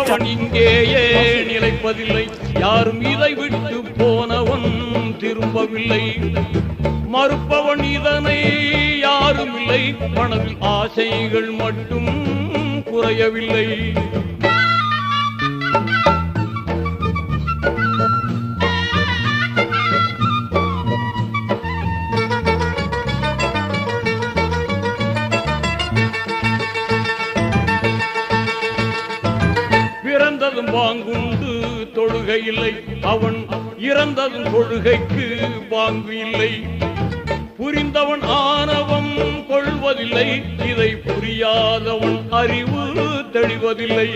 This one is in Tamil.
அவன் இங்கேயே நிலைப்பதில்லை. யாரும் இதை விட்டு போனவன் திரும்பவில்லை. மறுப்பவன் இதனை யாரும் இல்லை. மனதில் ஆசைகள் மட்டும் குறையவில்லை. பிறந்ததும் பாங்குண்டு தொழுகை இல்லை. அவன் இறந்ததும் கொள்கைக்கு பாங்கு இல்லை. புரிந்தவன் ஆணவம் கொள்வதில்லை. இதை புரியாதவன் அறிவு தெளிவதில்லை.